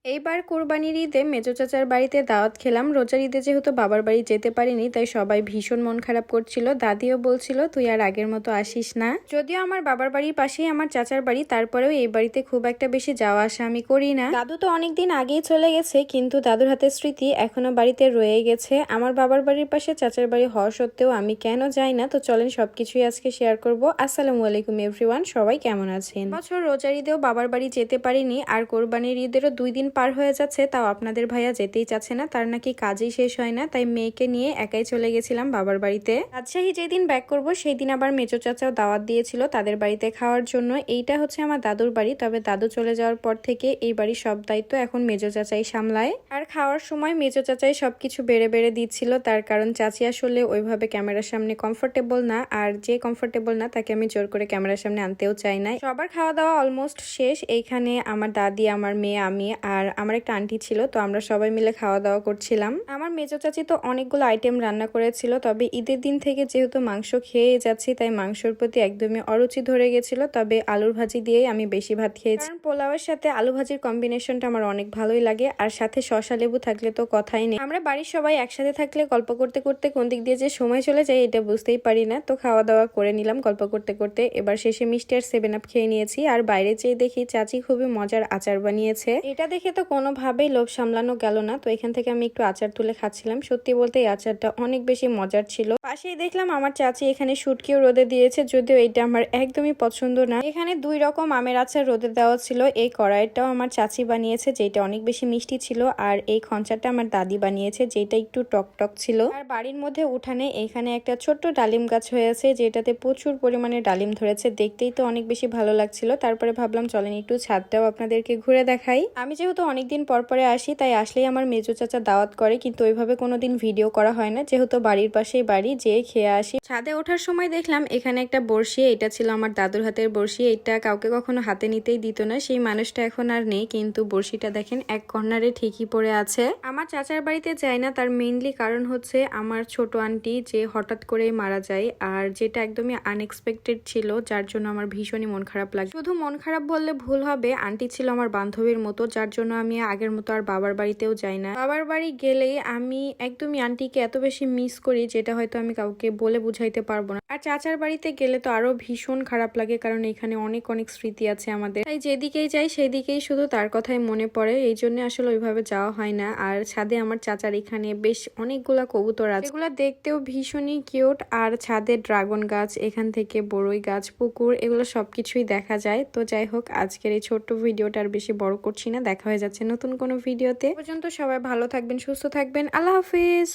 এইবার কোরবানির ঈদে মেজো চাচার বাড়িতে দাওয়াত খেলাম। রোজার ঈদে যেহেতু বাবার বাড়ি যেতে পারিনি, তাই সবাই ভীষণ মন খারাপ করছিল। দাদিও বলছিল তুই আর আগের মতো আসিস না। যদিও আমার বাবার বাড়ির পাশেই আমার চাচার বাড়ি, তারপরেও এই বাড়িতে খুব একটা বেশি যাওয়া আসা আমি করি না। দাদু তো অনেকদিন আগেই চলে গেছে, কিন্তু দাদুর হাতের স্মৃতি এখনো বাড়িতে রয়ে গেছে। আমার বাবার বাড়ির পাশে চাচার বাড়ি হওয়া সত্ত্বেও আমি কেন যাই না, তো চলেন সবকিছুই আজকে শেয়ার করব। আসসালামু আলাইকুম এভরিওয়ান, সবাই কেমন আছেন? বছর রোজার ঈদেও বাবার বাড়ি যেতে পারিনি, আর কোরবানির ঈদেরও 2 দিন পার হয়ে যাচ্ছে, তাও আপনাদের ভাইয়া যেতেই চাচ্ছে না। তার নাকি কাজই শেষ হয় না, তাই মেয়েকে নিয়ে একাই চলে গেছিলাম বাবার বাড়িতে। রাজশাহী যেদিন ব্যাক করব সেই দিন আবার মেজো চাচাও দাওয়াত দিয়েছিল তাদের বাড়িতে খাওয়ার জন্য। এইটা হচ্ছে আমার দাদুর বাড়ি, তবে দাদু চলে যাওয়ার পর থেকে এই বাড়ির সব দায়িত্ব এখন মেজো চাচাই সামলায়। আর খাওয়ার সময় মেজো চাচাই সবকিছু বেড়ে বেড়ে দিচ্ছিল, তার কারণ চাচি আসলে ওইভাবে ক্যামেরার সামনে কমফোর্টেবল না, আর যে কমফোর্টেবল না তাকে আমি জোর করে ক্যামেরার সামনে আনতেও চাই না। সবার খাওয়া দাওয়া অলমোস্ট শেষ। এইখানে আমার দাদি, আমার মেয়ে, আমি আর আমার একটা আন্টি ছিল, তো আমরা সবাই মিলে খাওয়া দাওয়া করছিলাম। আমার মেজো চাচি তো অনেকগুলো আইটেম রান্না করেছিল, তবে ঈদের দিন থেকে যেহেতু মাংস খেয়ে যাচ্ছি, তাই মাংসর প্রতি একদমই অরুচি ধরে গেছিল। তবে আলুর ভাজি দিয়েই আমি বেশি ভাত খেয়েছি, কারণ পোলাওয়ের সাথে আলু ভাজির কম্বিনেশনটা আমার অনেক ভালোই লাগে, আর সাথে শসা লেবু থাকলে তো কথাই নেই। আমরা বাড়ির সবাই একসাথে থাকলে গল্প করতে করতে কোন দিক দিয়ে যে সময় চলে যায় এটা বুঝতেই পারি না। তো খাওয়া দাওয়া করে নিলাম গল্প করতে করতে। এবার শেষে মিষ্টি আর 7 আপ খেয়ে নিয়েছি, আর বাইরে যেয়ে দেখি চাচি খুবই মজার আচার বানিয়েছে। এটা দেখে তো কোনোভাবেই লোভ সামলানো গেল না, তো এখান থেকে আমি একটু আচার তুলে খাচ্ছিলাম। সত্যি বলতে এই আচারটা অনেক বেশি মজার ছিল। পাশেই দেখলাম আমার চাচি এখানে শুটকিও রোদে দিয়েছে, যদিও এটা আমার একদমই পছন্দ না। এখানে 2 রকম আমের আচার রোদে দেওয়া ছিল। এই কড়াইটাও আমার চাচি বানিয়েছে, যেটা অনেক বেশি মিষ্টি ছিল, আর এই খঞ্চাটা আমার দাদি বানিয়েছে, যেটা একটু টক টক ছিল। আর বাড়ির মধ্যে উঠানে এখানে একটা ছোট্ট ডালিম গাছ হয়েছে, যেটাতে প্রচুর পরিমাণে ডালিম ধরেছে। দেখতেই তো অনেক বেশি ভালো লাগছিল। তারপরে ভাবলাম চলেন একটু ছাদটাও আপনাদেরকে ঘুরে দেখাই। আমি যেহেতু অনেকদিন পর পরে আসি, তাই আসলেই আমার মেজো চাচা দাওয়াত করে, কিন্তু ওইভাবে কোনোদিন ভিডিও করা হয় না, যেহেতু বাড়ির পাশেই বাড়ি, যেয়ে খেয়ে আসি। ছাদে ওঠার সময় দেখলাম এখানে একটা বড়শি, এটা ছিল আমার দাদুর হাতের বড়শি। এটা কাউকে কখনো হাতে নিতেই দিত না, সেই মানুষটা এখন আর নেই, কিন্তু বড়শিটা দেখেন এক কর্নারে ঠিকই পড়ে আছে। আমার চাচার বাড়িতে যাই না, তার মেইনলি কারণ হচ্ছে আমার ছোট আন্টি যে হঠাৎ করেই মারা যায়, আর যেটা একদমই আনএক্সপেক্টেড ছিল, যার জন্য আমার ভীষণই মন খারাপ লাগে। শুধু মন খারাপ বললে ভুল হবে, আন্টি ছিল আমার বান্ধবীর মতো, যার জন্য আমি আগের মতো আর বাবার বাড়িতেও যাই না। বাবার বাড়ি গেলেই আমি একদমই আন্টিকে এত বেশি মিস করি, যেটা হয়তো আমি কাউকে বলে বুঝাইতে পারবো না। আর চাচার বাড়িতে গেলে তো আরো ভীষণ খারাপ লাগে, কারণ এখানে অনেক অনেক স্মৃতি আছে আমাদের, তাই যেদিকেই যাই সেদিকেই শুধু তার কথাই মনে পড়ে। এই জন্য আসলে ওইভাবে যাওয়া হয় না। আর ছাদে আমার চাচার এখানে বেশ অনেকগুলা কবুতর আছে, এগুলা দেখতেও ভীষণই কিউট। আর ছাদে ড্রাগন গাছ, এখান থেকে বড়ই গাছ, পুকুর, এগুলো সবকিছুই দেখা যায়। তো যাই হোক, আজকের এই ছোট্ট ভিডিওটা আর বেশি বড় করছি না, দেখা হয়ে যাচ্ছে নতুন কোনো ভিডিওতে। পর্যন্ত সবাই ভালো থাকবেন, সুস্থ থাকবেন, আল্লাহ হাফিজ।